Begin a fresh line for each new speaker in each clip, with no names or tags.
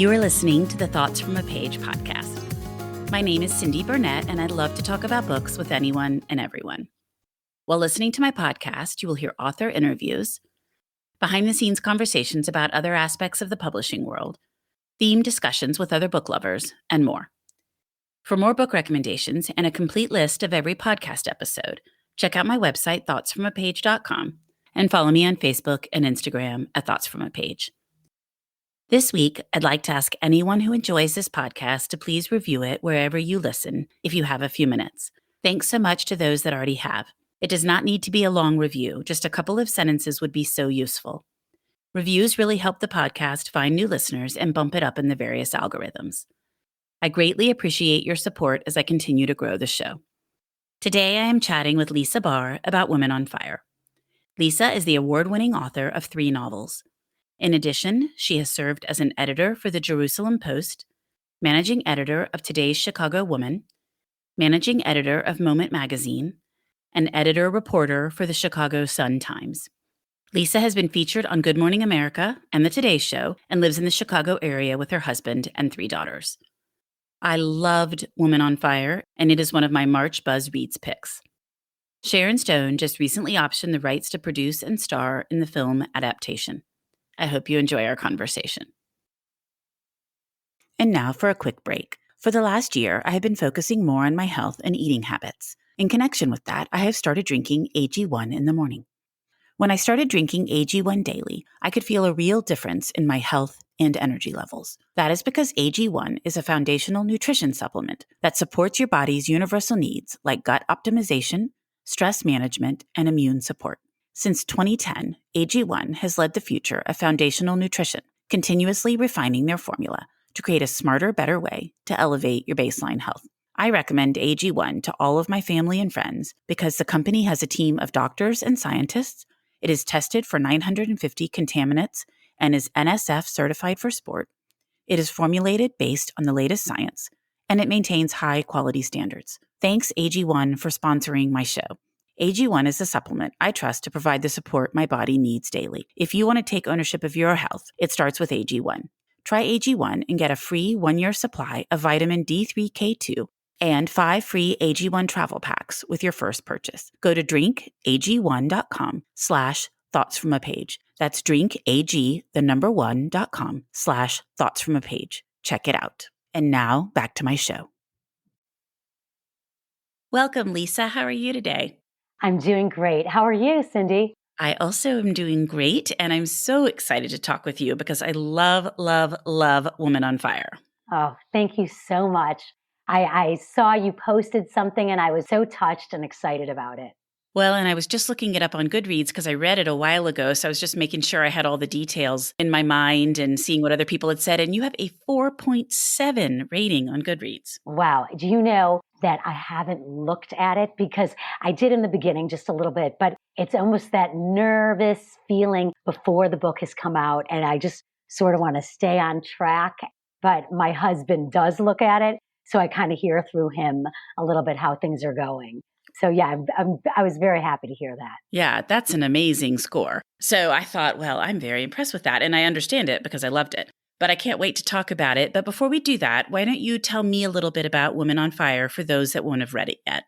You are listening to the Thoughts from a Page podcast. My name is Cindy Burnett, and I'd love to talk about books with anyone and everyone. While listening to my podcast, you will hear author interviews, behind-the-scenes conversations about other aspects of the publishing world, themed discussions with other book lovers, and more. For more book recommendations and a complete list of every podcast episode, check out my website, thoughtsfromapage.com, and follow me on Facebook and Instagram at Thoughts From A Page. This week, I'd like to ask anyone who enjoys this podcast to please review it wherever you listen if you have a few minutes. Thanks so much to those that already have. It does not need to be a long review. Just a couple of sentences would be so useful. Reviews really help the podcast find new listeners and bump it up in the various algorithms. I greatly appreciate your support as I continue to grow the show. Today, I am chatting with Lisa Barr about Women on Fire. Lisa is the award-winning author of 3 novels. In addition, she has served as an editor for the Jerusalem Post, managing editor of Today's Chicago Woman, managing editor of Moment Magazine, and editor-reporter for the Chicago Sun-Times. Lisa has been featured on Good Morning America and The Today Show and lives in the Chicago area with her husband and 3 daughters. I loved Women on Fire, and it is one of my March Buzz Reads picks. Sharon Stone just recently optioned the rights to produce and star in the film adaptation. I hope you enjoy our conversation. And now for a quick break. For the last year, I have been focusing more on my health and eating habits. In connection with that, I have started drinking AG1 in the morning. When I started drinking AG1 daily, I could feel a real difference in my health and energy levels. That is because AG1 is a foundational nutrition supplement that supports your body's universal needs like gut optimization, stress management, and immune support. Since 2010, AG1 has led the future of foundational nutrition, continuously refining their formula to create a smarter, better way to elevate your baseline health. I recommend AG1 to all of my family and friends because the company has a team of doctors and scientists. It is tested for 950 contaminants and is NSF certified for sport. It is formulated based on the latest science, and it maintains high quality standards. Thanks AG1 for sponsoring my show. AG1 is a supplement I trust to provide the support my body needs daily. If you want to take ownership of your health, it starts with AG1. Try AG1 and get a free 1-year supply of vitamin D3K2 and 5 free AG1 travel packs with your first purchase. Go to drinkag1.com/thoughtsfromapage. That's drinkag1.com/thoughtsfromapage. Check it out. And now back to my show. Welcome, Lisa. How are you today?
I'm doing great. How are you, Cindy?
I also am doing great, and I'm so excited to talk with you because I love, love, love Women on Fire.
Oh, thank you so much. I saw you posted something and I was so touched and excited about it.
Well, and I was just looking it up on Goodreads because I read it a while ago, so I was just making sure I had all the details in my mind and seeing what other people had said, and you have a 4.7 rating on Goodreads.
Wow. Do you know that I haven't looked at it? Because I did in the beginning just a little bit, but it's almost that nervous feeling before the book has come out, and I just sort of want to stay on track. But my husband does look at it, so I kind of hear through him a little bit how things are going. So yeah, I was very happy to hear that.
Yeah, that's an amazing score. So I thought, well, I'm very impressed with that, and I understand it because I loved it. But I can't wait to talk about it. But before we do that, why don't you tell me a little bit about Women on Fire for those that won't have read it yet?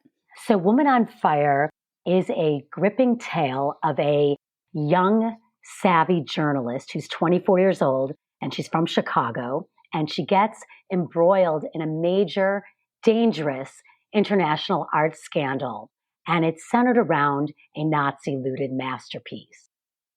So Women on Fire is a gripping tale of a young, savvy journalist who's 24 years old, and she's from Chicago, and she gets embroiled in a major, dangerous international art scandal, and it's centered around a Nazi-looted masterpiece.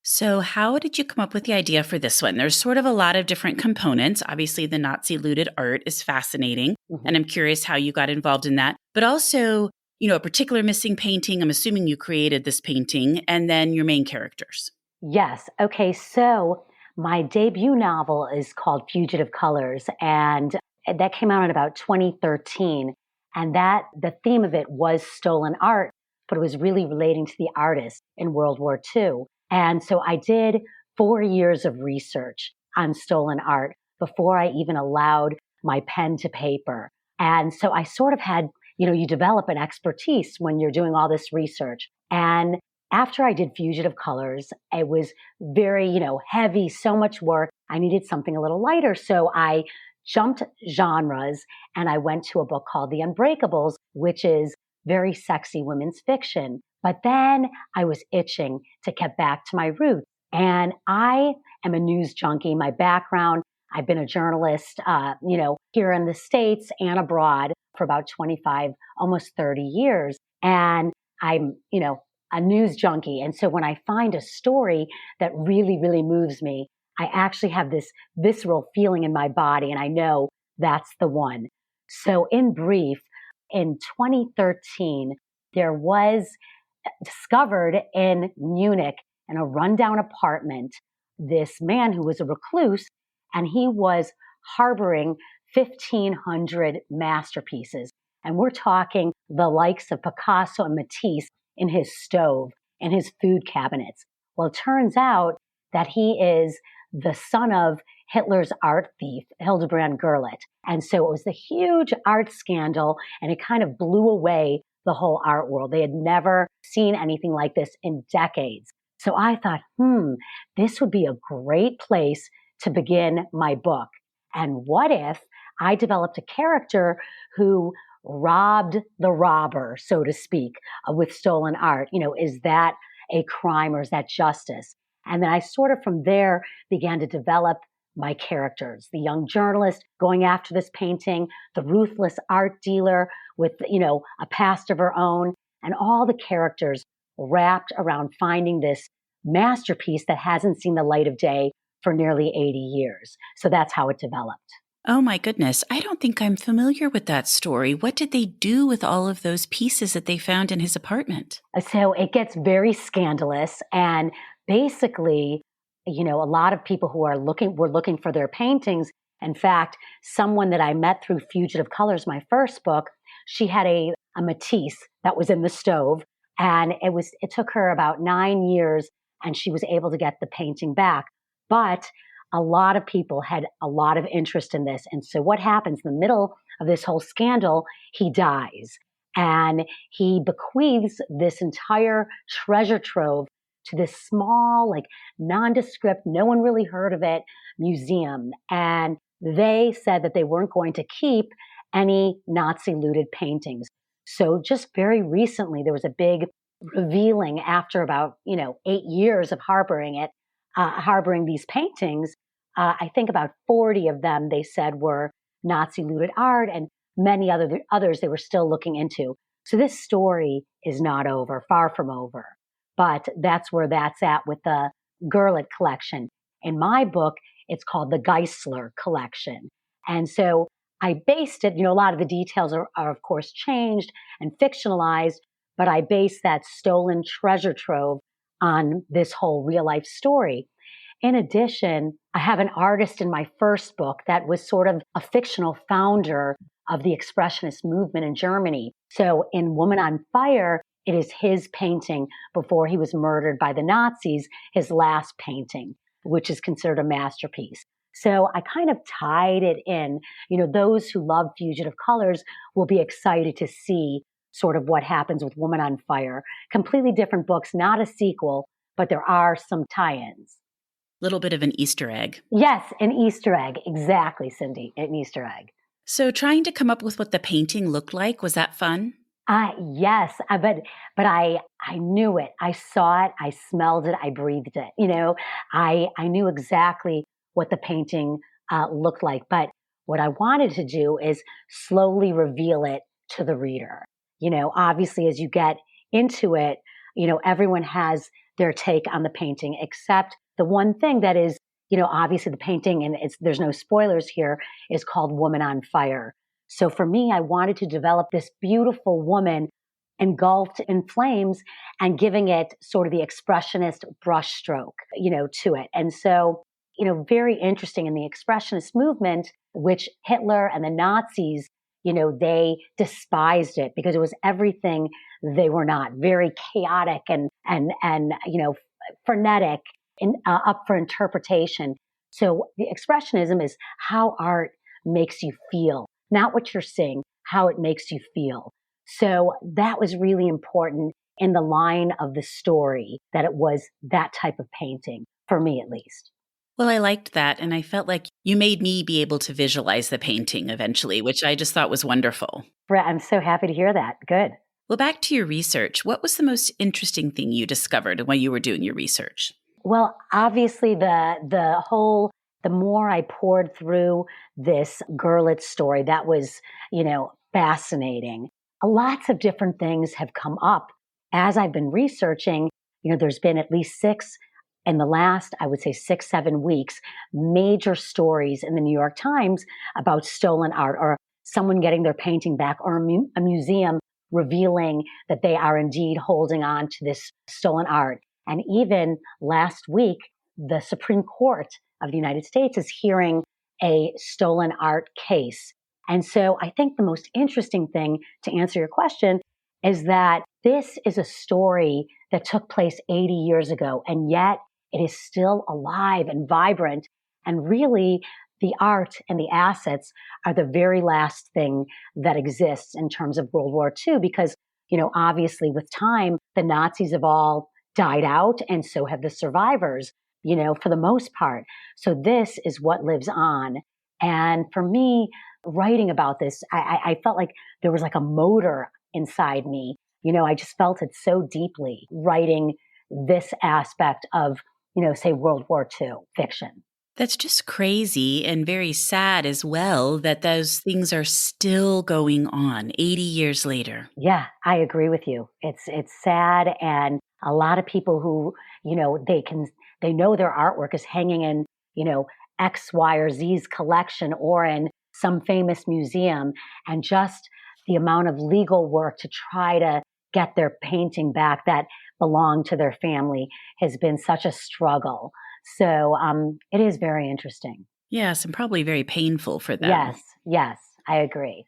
So how did you come up with the idea for this one? There's sort of a lot of different components. Obviously, the Nazi-looted art is fascinating, and I'm curious how you got involved in that. But also, a particular missing painting. I'm assuming you created this painting, and then your main characters.
Yes. Okay, so my debut novel is called Fugitive Colors, and that came out in about 2013. And the theme of it was stolen art, but it was really relating to the artists in World War II. And so I did 4 years of research on stolen art before I even allowed my pen to paper. And so I sort of had, you develop an expertise when you're doing all this research. And after I did Fugitive Colors, it was very, heavy, so much work. I needed something a little lighter. So I jumped genres and I went to a book called The Unbreakables, which is very sexy women's fiction. But then I was itching to get back to my roots. And I am a news junkie. My background, I've been a journalist, here in the States and abroad for about 25, almost 30 years. And I'm, a news junkie. And so when I find a story that really, really moves me, I actually have this visceral feeling in my body, and I know that's the one. So in brief, in 2013, there was discovered in Munich in a rundown apartment, this man who was a recluse, and he was harboring 1,500 masterpieces. And we're talking the likes of Picasso and Matisse in his stove and his food cabinets. Well, it turns out that he is the son of Hitler's art thief, Hildebrand Gerlit. And so it was a huge art scandal, and it kind of blew away the whole art world. They had never seen anything like this in decades. So I thought, this would be a great place to begin my book. And what if I developed a character who robbed the robber, so to speak, with stolen art? Is that a crime or is that justice? And then I sort of from there began to develop my characters, the young journalist going after this painting, the ruthless art dealer with, a past of her own, and all the characters wrapped around finding this masterpiece that hasn't seen the light of day for nearly 80 years. So that's how it developed.
Oh my goodness. I don't think I'm familiar with that story. What did they do with all of those pieces that they found in his apartment?
So it gets very scandalous. And basically, a lot of people who were looking for their paintings. In fact, someone that I met through Fugitive Colors, my first book, she had a Matisse that was in the stove. And it took her about 9 years, and she was able to get the painting back. But a lot of people had a lot of interest in this. And so what happens in the middle of this whole scandal, he dies, and he bequeaths this entire treasure trove to this small, nondescript, no one really heard of it, museum. And they said that they weren't going to keep any Nazi looted paintings. So just very recently, there was a big revealing after about, 8 years of harboring these paintings. I think about 40 of them, they said, were Nazi looted art, and many others they were still looking into. So this story is not over, far from over. But that's where that's at with the Gerlit collection. In my book, it's called the Geisler collection. And so I based it, a lot of the details are of course changed and fictionalized, but I based that stolen treasure trove on this whole real life story. In addition, I have an artist in my first book that was sort of a fictional founder of the Expressionist movement in Germany. So in Woman on Fire, it is his painting before he was murdered by the Nazis, his last painting, which is considered a masterpiece. So I kind of tied it in. Those who love Fugitive Colors will be excited to see sort of what happens with Woman on Fire. Completely different books, not a sequel, but there are some tie-ins.
Little bit of an Easter egg.
Yes, an Easter egg. Exactly, Cindy, an Easter egg.
So trying to come up with what the painting looked like, was that fun?
Yes, but I knew it. I saw it. I smelled it. I breathed it. I knew exactly what the painting looked like. But what I wanted to do is slowly reveal it to the reader. Obviously, as you get into it, everyone has their take on the painting, except the one thing that is, obviously the painting, and there's no spoilers here, is called Woman on Fire. So for me, I wanted to develop this beautiful woman engulfed in flames and giving it sort of the expressionist brushstroke, to it. And so, very interesting in the expressionist movement, which Hitler and the Nazis, they despised it because it was everything they were not. Very chaotic and frenetic and up for interpretation. So the expressionism is how art makes you feel. Not what you're seeing, how it makes you feel. So that was really important in the line of the story that it was that type of painting, for me at least.
Well, I liked that. And I felt like you made me be able to visualize the painting eventually, which I just thought was wonderful.
Brett, I'm so happy to hear that. Good.
Well, back to your research. What was the most interesting thing you discovered while you were doing your research?
Well, obviously the more I poured through this Gurlitt story, that was, fascinating. Lots of different things have come up as I've been researching. There's been at least six in the last, I would say 6-7 weeks, major stories in the New York Times about stolen art or someone getting their painting back or a museum revealing that they are indeed holding on to this stolen art. And even last week, the Supreme Court of the United States is hearing a stolen art case. And so I think the most interesting thing to answer your question is that this is a story that took place 80 years ago, and yet it is still alive and vibrant. And really, the art and the assets are the very last thing that exists in terms of World War II, because, obviously with time, the Nazis have all died out, and so have the survivors, for the most part. So this is what lives on. And for me, writing about this, I felt like there was like a motor inside me. I just felt it so deeply writing this aspect of, say World War II fiction.
That's just crazy and very sad as well that those things are still going on 80 years later.
Yeah, I agree with you. It's sad, and a lot of people who, they know their artwork is hanging in, X, Y, or Z's collection or in some famous museum, and just the amount of legal work to try to get their painting back that belonged to their family has been such a struggle. So it is very interesting.
Yes, and probably very painful for them.
Yes, I agree.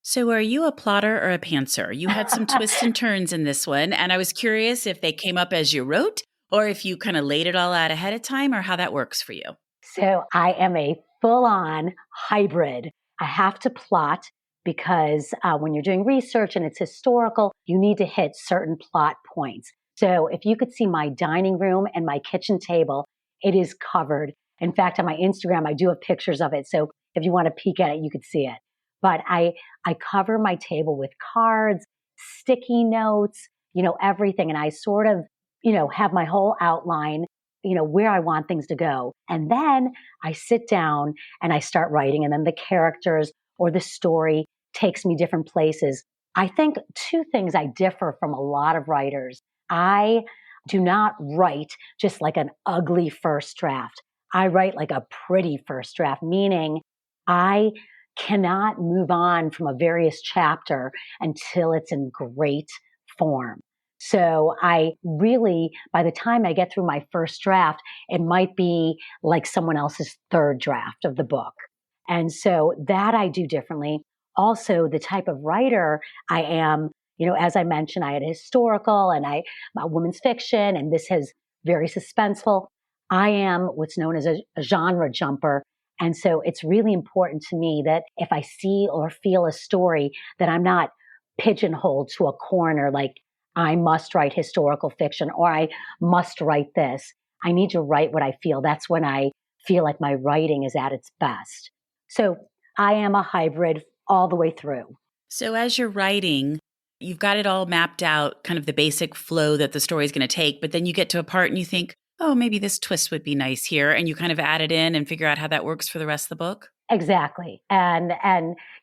So are you a plotter or a pantser? You had some twists and turns in this one, and I was curious if they came up as you wrote or if you kind of laid it all out ahead of time or how that works for you.
So I am a full-on hybrid. I have to plot because when you're doing research and it's historical, you need to hit certain plot points. So if you could see my dining room and my kitchen table, it is covered. In fact, on my Instagram, I do have pictures of it. So if you want to peek at it, you could see it. But I cover my table with cards, sticky notes, everything. And I sort of, have my whole outline, where I want things to go. And then I sit down and I start writing. And then the characters or the story takes me different places. I think two things I differ from a lot of writers. I do not write just like an ugly first draft. I write like a pretty first draft, meaning I cannot move on from a various chapter until it's in great form. So I really, by the time I get through my first draft, it might be like someone else's third draft of the book. And so that I do differently. Also, the type of writer I am, as I mentioned, I had historical and women's fiction, and this has very suspenseful. I am what's known as a genre jumper. And so it's really important to me that if I see or feel a story, that I'm not pigeonholed to a corner, like I must write historical fiction or I must write this. I need to write what I feel. That's when I feel like my writing is at its best. So I am a hybrid all the way through.
So as you're writing, you've got it all mapped out, kind of the basic flow that the story is going to take, but then you get to a part and you think, oh, maybe this twist would be nice here. And you kind of add it in and figure out how that works for the rest of the book.
Exactly. And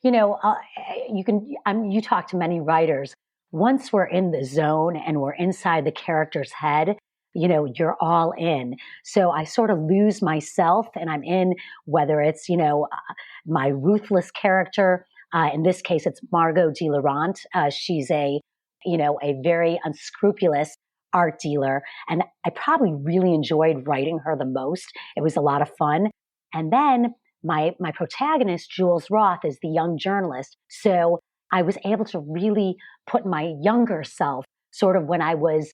you talk to many writers. Once we're in the zone and we're inside the character's head, you're all in. So I sort of lose myself and I'm in, whether it's, my ruthless character. In this case, it's Margot de Laurent. She's a very unscrupulous art dealer. And I probably really enjoyed writing her the most. It was a lot of fun. And then my protagonist, Jules Roth, is the young journalist. So I was able to really put my younger self, sort of when I was,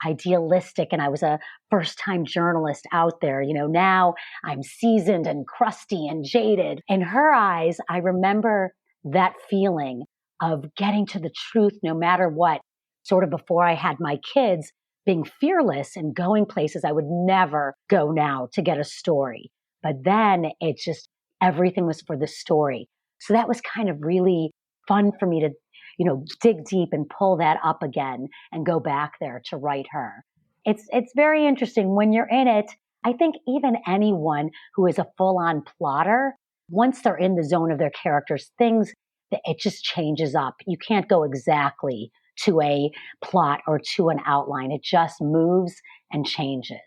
idealistic and I was a first-time journalist out there. Now I'm seasoned and crusty and jaded. In her eyes, I remember that feeling of getting to the truth no matter what. sort of before I had my kids, being fearless and going places I would never go now to get a story. But then it just, everything was for the story. So that was kind of really fun for me to, dig deep and pull that up again and go back there to write her. It's very interesting when you're in it. I think even anyone who is a full-on plotter, once they're in the zone of their characters, it just changes up. You can't go exactly to a plot or to an outline. It just moves and changes.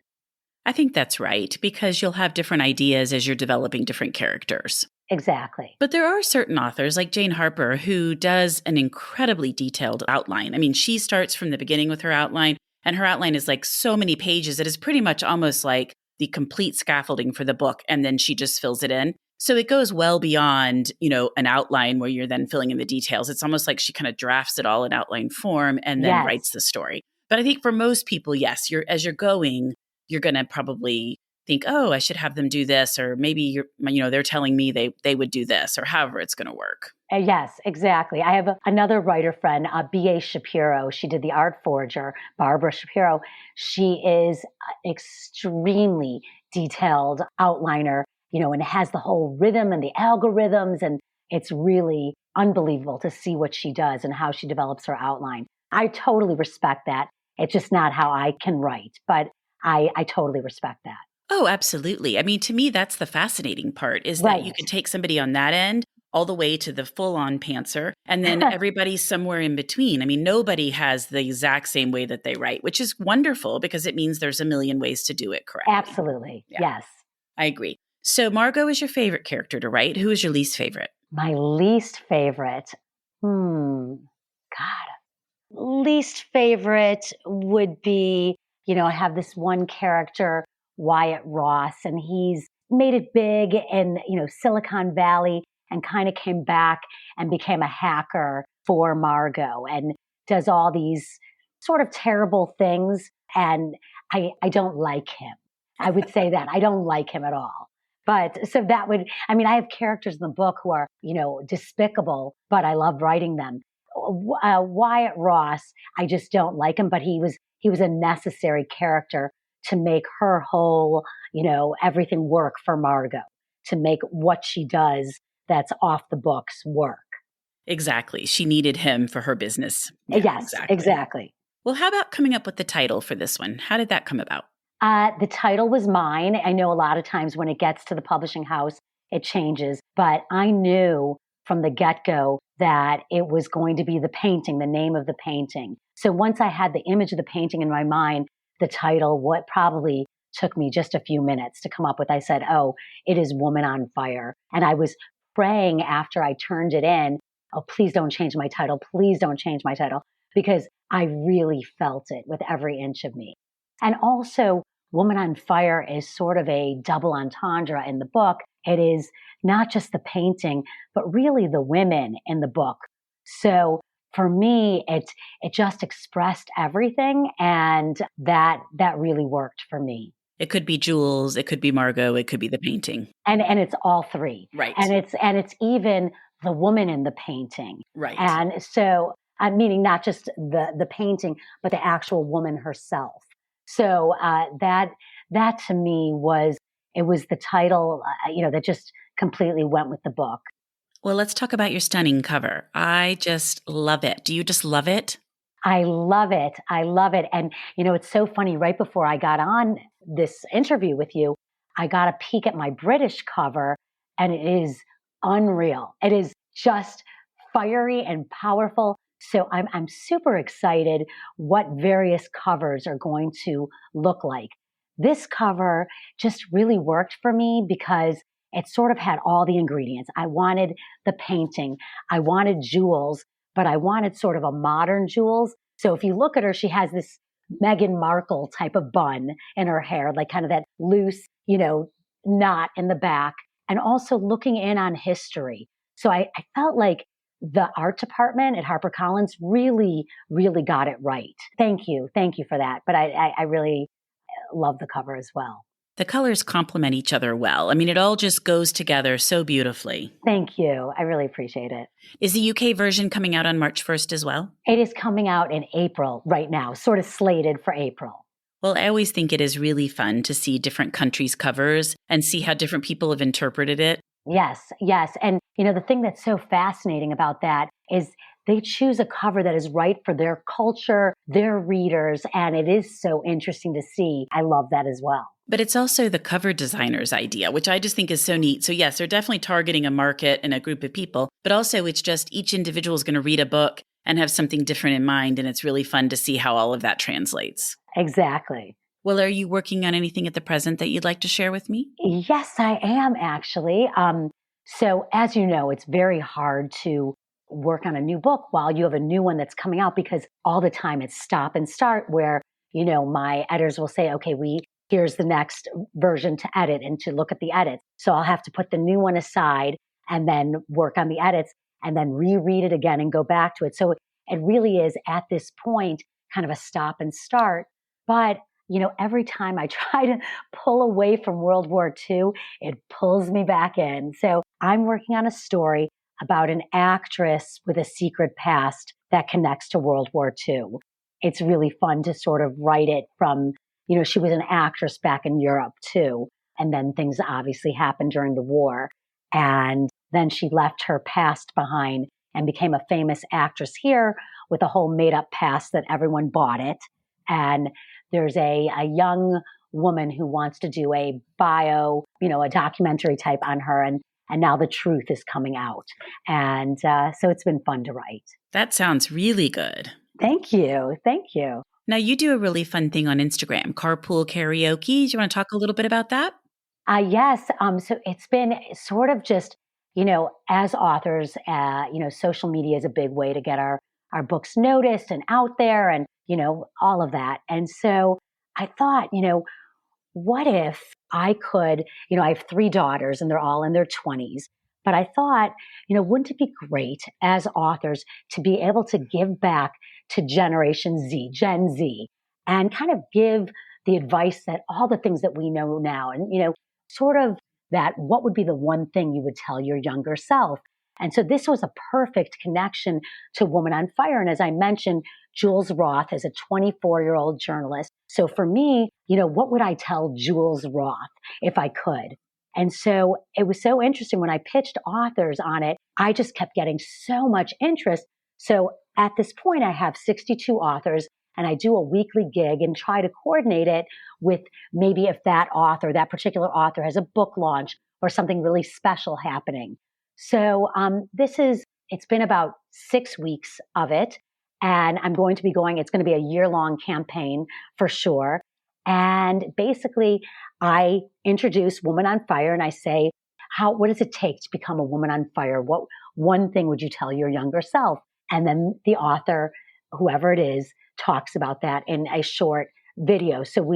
I think that's right, because you'll have different ideas as you're developing different characters.
Exactly.
But there are certain authors like Jane Harper who does an incredibly detailed outline. I mean, she starts from the beginning with her outline, and her outline is like so many pages. It is pretty much almost like the complete scaffolding for the book, and then she just fills it in. So it goes well beyond, an outline where you're then filling in the details. It's almost like she kind of drafts it all in outline form and then writes the story. But I think for most people, yes, as you're going, you're going to probably think, oh, I should have them do this, or maybe they're telling me they would do this, or however it's going to work.
Yes, exactly. I have another writer friend, B.A. Shapiro. She did The Art Forger, Barbara Shapiro. She is an extremely detailed outliner, and has the whole rhythm and the algorithms. And it's really unbelievable to see what she does and how she develops her outline. I totally respect that. It's just not how I can write, but I totally respect that.
Oh, absolutely. I mean, to me, that's the fascinating part, is that you can take somebody on that end all the way to the full-on pantser, and then everybody's somewhere in between. I mean, nobody has the exact same way that they write, which is wonderful because it means there's a million ways to do it correctly.
Absolutely. Yeah. Yes.
I agree. So Margot is your favorite character to write. Who is your least favorite?
My least favorite? Least favorite would be, I have this one character, Wyatt Ross, and he's made it big in, Silicon Valley, and kind of came back and became a hacker for Margot and does all these sort of terrible things. And I don't like him. I would say that. I don't like him at all. But so I have characters in the book who are, despicable, but I love writing them. Wyatt Ross, I just don't like him, but he was a necessary character to make her whole, everything work for Margot, to make what she does that's off the books work.
Exactly. She needed him for her business.
Yeah, yes, exactly.
Well, how about coming up with the title for this one? How did that come about?
The title was mine. I know a lot of times when it gets to the publishing house, it changes, but I knew from the get-go that it was going to be the painting, the name of the painting. So once I had the image of the painting in my mind, the title, what probably took me just a few minutes to come up with, I said, oh, it is Woman on Fire. And I was praying after I turned it in, oh, please don't change my title. Please don't change my title, because I really felt it with every inch of me. And also, Woman on Fire is sort of a double entendre in the book. It is not just the painting, but really the women in the book. So for me, it just expressed everything, and that really worked for me.
It could be Jules, it could be Margot, it could be the painting.
And it's all three.
Right.
And it's even the woman in the painting.
Right.
And so I'm meaning not just the painting, but the actual woman herself. So that to me was the title, that just completely went with the book.
Well, let's talk about your stunning cover. I just love it. Do you just love it?
I love it. I love it. And, it's so funny. Right before I got on this interview with you, I got a peek at my British cover, and it is unreal. It is just fiery and powerful. So I'm super excited what various covers are going to look like. This cover just really worked for me because it sort of had all the ingredients. I wanted the painting. I wanted Jules, but I wanted sort of a modern Jules. So if you look at her, she has this Meghan Markle type of bun in her hair, like kind of that loose, knot in the back, and also looking in on history. So I felt like the art department at HarperCollins really, really got it right. Thank you. Thank you for that. But I really love the cover as well.
The colors complement each other well. I mean, it all just goes together so beautifully.
Thank you. I really appreciate it.
Is the UK version coming out on March 1st as well?
It is coming out in April right now, sort of slated for April.
Well, I always think it is really fun to see different countries' covers and see how different people have interpreted it.
Yes, yes. And, the thing that's so fascinating about that is they choose a cover that is right for their culture, their readers, and it is so interesting to see. I love that as well.
But it's also the cover designer's idea, which I just think is so neat. So yes, they're definitely targeting a market and a group of people, but also it's just each individual is going to read a book and have something different in mind. And it's really fun to see how all of that translates.
Exactly.
Well, are you working on anything at the present that you'd like to share with me?
Yes, I am actually. So as you know, it's very hard to work on a new book while you have a new one that's coming out because all the time it's stop and start where, my editors will say, okay, here's the next version to edit and to look at the edits. So I'll have to put the new one aside and then work on the edits and then reread it again and go back to it. So it really is at this point kind of a stop and start. But, every time I try to pull away from World War II, it pulls me back in. So I'm working on a story about an actress with a secret past that connects to World War II. It's really fun to sort of write it from, she was an actress back in Europe too. And then things obviously happened during the war. And then she left her past behind and became a famous actress here with a whole made up past that everyone bought it. And there's a young woman who wants to do a bio, a documentary type on her. And now the truth is coming out. And so it's been fun to write.
That sounds really good.
Thank you. Thank you.
Now, you do a really fun thing on Instagram, carpool karaoke. Do you want to talk a little bit about that?
Yes. So it's been sort of just, as authors, social media is a big way to get our books noticed and out there and, all of that. And so I thought, what if I could, I have 3 daughters and they're all in their 20s. But I thought, wouldn't it be great as authors to be able to give back to Generation Z, Gen Z, and kind of give the advice that all the things that we know now and, sort of that what would be the one thing you would tell your younger self? And so this was a perfect connection to Woman on Fire. And as I mentioned, Jules Roth is a 24-year-old journalist. So for me, what would I tell Jules Roth if I could? And so it was so interesting when I pitched authors on it, I just kept getting so much interest. So at this point, I have 62 authors and I do a weekly gig and try to coordinate it with maybe if that particular author has a book launch or something really special happening. So it's been about 6 weeks of it. And I'm going to be it's going to be a year-long campaign for sure. And basically, I introduce Woman on Fire and I say, what does it take to become a woman on fire? What one thing would you tell your younger self? And then the author, whoever it is, talks about that in a short video. So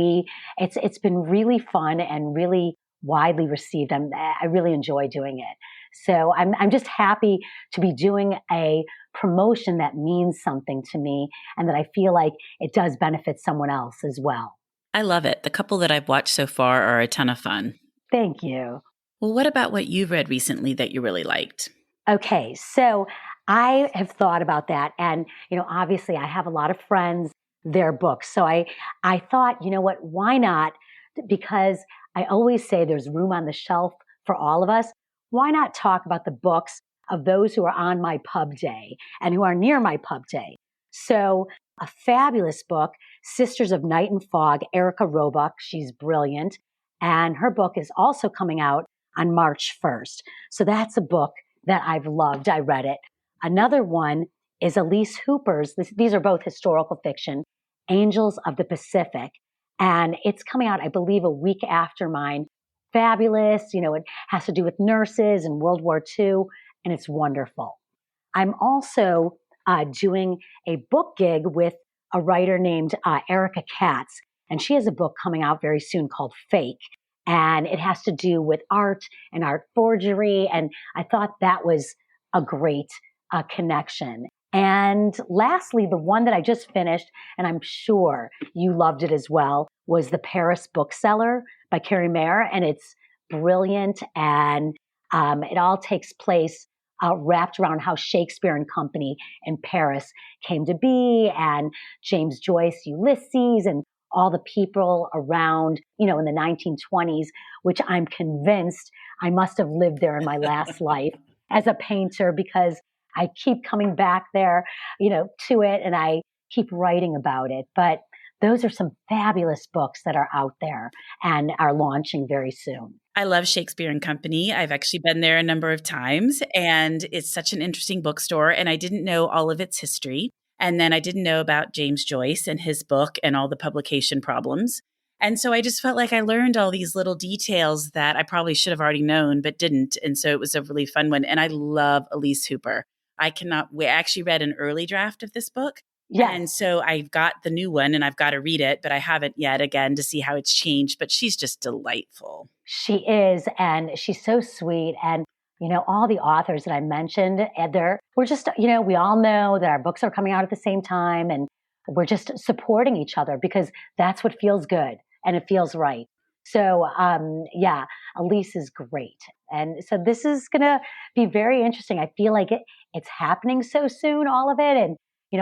it's been really fun and really widely received. I really enjoy doing it. So I'm just happy to be doing a promotion that means something to me and that I feel like it does benefit someone else as well.
I love it. The couple that I've watched so far are a ton of fun.
Thank you.
Well, what about what you've read recently that you really liked?
Okay, so I have thought about that. And, obviously I have a lot of friends, their books. So I thought, what, why not? Because I always say there's room on the shelf for all of us. Why not talk about the books of those who are on my pub day and who are near my pub day? So a fabulous book, Sisters of Night and Fog, Erika Robuck. She's brilliant. And her book is also coming out on March 1st. So that's a book that I've loved. I read it. Another one is Elise Hooper's. These are both historical fiction, Angels of the Pacific. And it's coming out, I believe, a week after mine. Fabulous. It has to do with nurses and World War II, and it's wonderful. I'm also doing a book gig with a writer named Erika Katz, and she has a book coming out very soon called Fake, and it has to do with art and art forgery, and I thought that was a great connection. And lastly, the one that I just finished, and I'm sure you loved it as well, was The Paris Bookseller by Kerri Maher, and it's brilliant. And it all takes place wrapped around how Shakespeare and Company in Paris came to be, and James Joyce, Ulysses, and all the people around, in the 1920s, which I'm convinced I must have lived there in my last life as a painter, because I keep coming back there, to it, and I keep writing about it. But those are some fabulous books that are out there and are launching very soon.
I love Shakespeare and Company. I've actually been there a number of times, and it's such an interesting bookstore. And I didn't know all of its history. And then I didn't know about James Joyce and his book and all the publication problems. And so I just felt like I learned all these little details that I probably should have already known, but didn't. And so it was a really fun one. And I love Elise Hooper. I cannot wait. I actually read an early draft of this book.
Yes.
And so I've got the new one and I've got to read it, but I haven't yet, again, to see how it's changed. But she's just delightful.
She is. And she's so sweet. And, all the authors that I mentioned, we're just, we all know that our books are coming out at the same time, and we're just supporting each other because that's what feels good and it feels right. So, Elise is great. And so this is going to be very interesting. I feel like it's happening so soon, all of it. And,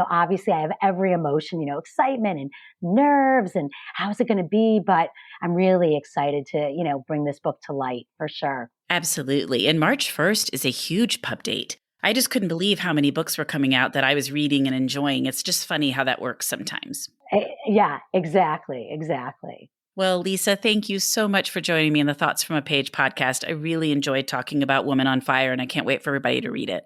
obviously I have every emotion, excitement and nerves and how's it going to be? But I'm really excited to, bring this book to light for sure.
Absolutely. And March 1st is a huge pub date. I just couldn't believe how many books were coming out that I was reading and enjoying. It's just funny how that works sometimes.
Yeah, exactly.
Well, Lisa, thank you so much for joining me in the Thoughts from a Page podcast. I really enjoyed talking about Woman on Fire, and I can't wait for everybody to read it.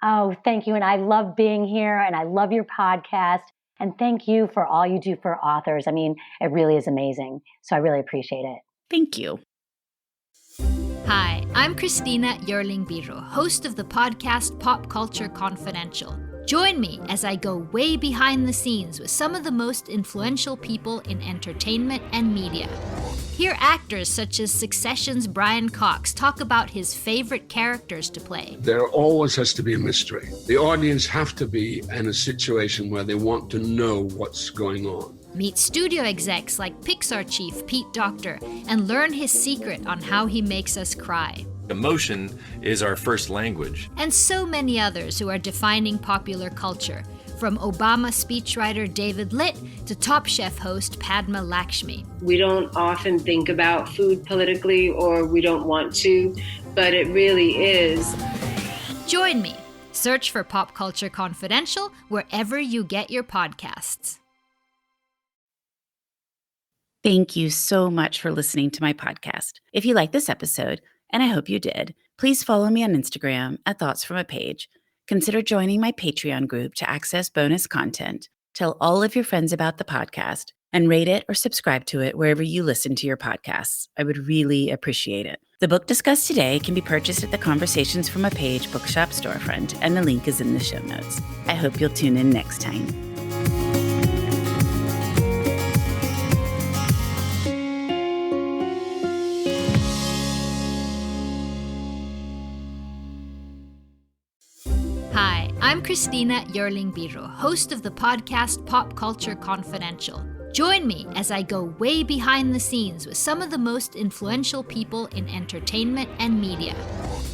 Oh, thank you. And I love being here, and I love your podcast. And thank you for all you do for authors. I mean, it really is amazing. So I really appreciate it.
Thank you.
Hi, I'm Christina Yerling Biro, host of the podcast Pop Culture Confidential. Join me as I go way behind the scenes with some of the most influential people in entertainment and media. Hear actors such as Succession's Brian Cox talk about his favorite characters to play.
There always has to be a mystery. The audience have to be in a situation where they want to know what's going on.
Meet studio execs like Pixar chief Pete Docter and learn his secret on how he makes us cry.
Emotion is our first language.
And so many others who are defining popular culture, from Obama speechwriter David Litt to Top Chef host Padma Lakshmi.
We don't often think about food politically, or we don't want to, but it really is.
Join me. Search for Pop Culture Confidential wherever you get your podcasts.
Thank you so much for listening to my podcast. If you like this episode, and I hope you did, please follow me on Instagram at Thoughts from a Page. Consider joining my Patreon group to access bonus content. Tell all of your friends about the podcast and rate it or subscribe to it wherever you listen to your podcasts. I would really appreciate it. The book discussed today can be purchased at the Conversations from a Page bookshop storefront, and the link is in the show notes. I hope you'll tune in next time.
Hi, I'm Christina Yerling Biro, host of the podcast Pop Culture Confidential. Join me as I go way behind the scenes with some of the most influential people in entertainment and media.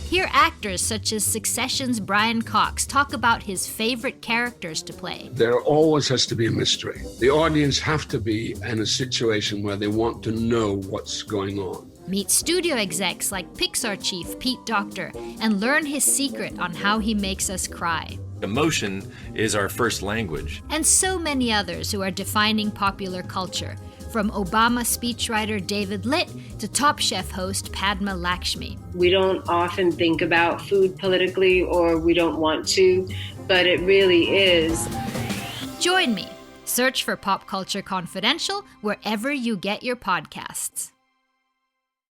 Hear actors such as Succession's Brian Cox talk about his favorite characters to play.
There always has to be a mystery. The audience have to be in a situation where they want to know what's going on.
Meet studio execs like Pixar chief Pete Docter and learn his secret on how he makes us cry.
Emotion is our first language.
And so many others who are defining popular culture, from Obama speechwriter David Litt to Top Chef host Padma Lakshmi.
We don't often think about food politically, or we don't want to, but it really is.
Join me. Search for Pop Culture Confidential wherever you get your podcasts.